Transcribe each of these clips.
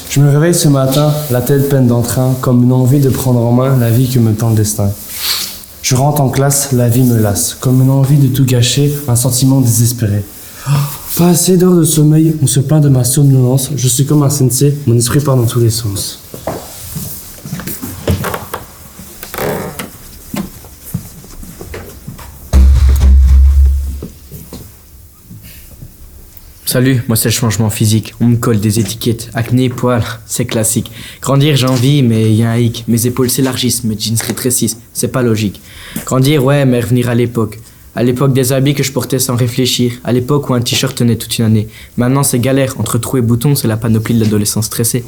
Je me réveille ce matin, la tête pleine d'entrain, comme une envie de prendre en main la vie que me tend le destin. Je rentre en classe, la vie me lasse, comme une envie de tout gâcher, un sentiment désespéré. Pas assez d'heures de sommeil, on se plaint de ma somnolence, je suis comme un sensei, mon esprit part dans tous les sens. Salut, moi c'est le changement physique. On me colle des étiquettes, acné, poils, c'est classique. Grandir j'ai envie, mais y a un hic. Mes épaules s'élargissent, mes jeans rétrécissent, c'est pas logique. Grandir ouais, mais revenir à l'époque. À l'époque des habits que je portais sans réfléchir. À l'époque où un t-shirt tenait toute une année. Maintenant c'est galère, entre trous et boutons, c'est la panoplie de l'adolescence stressée.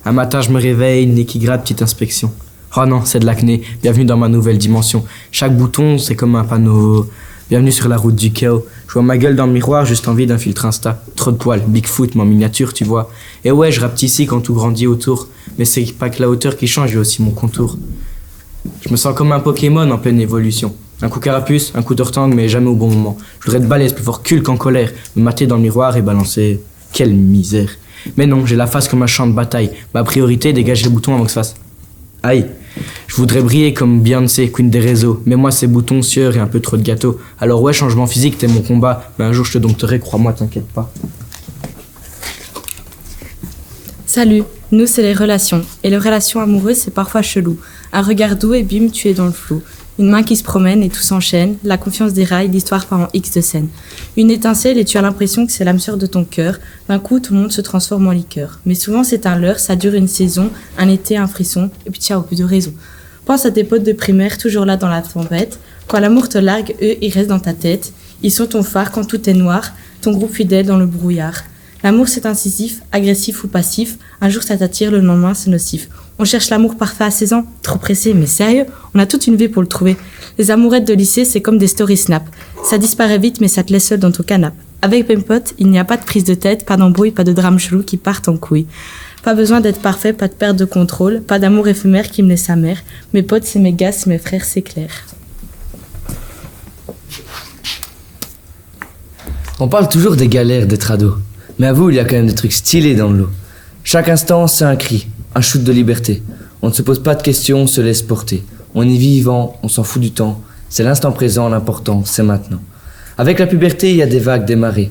Un matin je me réveille, nez qui gratte, petite inspection. Oh non, c'est de l'acné, bienvenue dans ma nouvelle dimension. Chaque bouton c'est comme un panneau. Bienvenue sur la route du chaos. Je vois ma gueule dans le miroir, juste envie d'un filtre Insta. Trop de poils, Bigfoot, mon miniature, tu vois. Et ouais, je rappe ici quand tout grandit autour. Mais c'est pas que la hauteur qui change, j'ai aussi mon contour. Je me sens comme un Pokémon en pleine évolution. Un coup carapuce, un coup d'ortangle, mais jamais au bon moment. Je voudrais être balèze, plus fort qu'Hulk qu'en colère. Me mater dans le miroir et balancer. Quelle misère. Mais non, j'ai la face comme un champ de bataille. Ma priorité, dégager le bouton avant que ça fasse. Aïe. Je voudrais briller comme Beyoncé, queen des réseaux. Mais moi, c'est boutons, sueur et un peu trop de gâteau. Alors ouais, changement physique, t'es mon combat. Mais un jour, je te dompterai, crois-moi, t'inquiète pas. Salut, nous c'est les relations. Et les relations amoureuses, c'est parfois chelou. Un regard doux et bim, tu es dans le flou. Une main qui se promène et tout s'enchaîne. La confiance déraille, l'histoire part en X de scène. Une étincelle et tu as l'impression que c'est l'âme sœur de ton cœur. D'un coup, tout le monde se transforme en liqueur. Mais souvent, c'est un leurre, ça dure une saison, un été, un frisson. Et puis tiens, au plus de raison. Pense à tes potes de primaire, toujours là dans la tempête. Quand l'amour te largue, eux, ils restent dans ta tête. Ils sont ton phare quand tout est noir, ton groupe fidèle dans le brouillard. L'amour, c'est incisif, agressif ou passif. Un jour, ça t'attire, le lendemain, c'est nocif. On cherche l'amour parfait à 16 ans, trop pressé, mais sérieux, on a toute une vie pour le trouver. Les amourettes de lycée, c'est comme des story snap. Ça disparaît vite, mais ça te laisse seul dans ton canapé. Avec mes potes, il n'y a pas de prise de tête, pas d'embrouille, pas de drame chelou qui partent en couille. Pas besoin d'être parfait, pas de perte de contrôle, pas d'amour éphémère qui me laisse amer. Mes potes, c'est mes gars, c'est mes frères, c'est clair. On parle toujours des galères d'être ado. Mais à vous, il y a quand même des trucs stylés dans le lot. Chaque instant, c'est un cri, un shoot de liberté. On ne se pose pas de questions, on se laisse porter. On est vivant, on s'en fout du temps. C'est l'instant présent, l'important, c'est maintenant. Avec la puberté, il y a des vagues, des marées.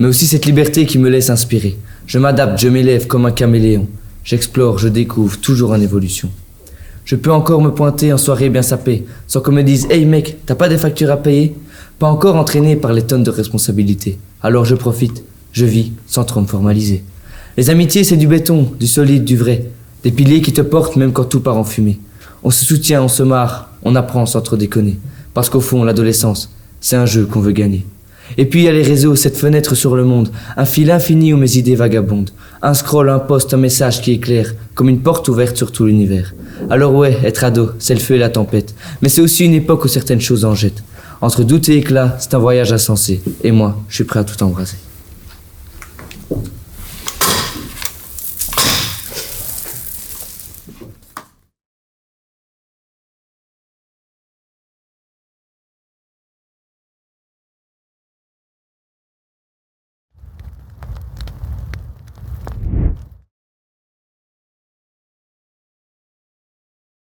Mais aussi cette liberté qui me laisse inspirer. Je m'adapte, je m'élève comme un caméléon. J'explore, je découvre, toujours en évolution. Je peux encore me pointer en soirée bien sapée, sans qu'on me dise « Hey mec, t'as pas des factures à payer ?» Pas encore entraîné par les tonnes de responsabilités. Alors je profite, je vis, sans trop me formaliser. Les amitiés, c'est du béton, du solide, du vrai. Des piliers qui te portent même quand tout part en fumée. On se soutient, on se marre, on apprend sans trop déconner. Parce qu'au fond, l'adolescence, c'est un jeu qu'on veut gagner. Et puis il y a les réseaux, cette fenêtre sur le monde, un fil infini où mes idées vagabondent. Un scroll, un post, un message qui éclaire, comme une porte ouverte sur tout l'univers. Alors ouais, être ado, c'est le feu et la tempête. Mais c'est aussi une époque où certaines choses en jettent. Entre doute et éclat, c'est un voyage insensé. Et moi, je suis prêt à tout embraser.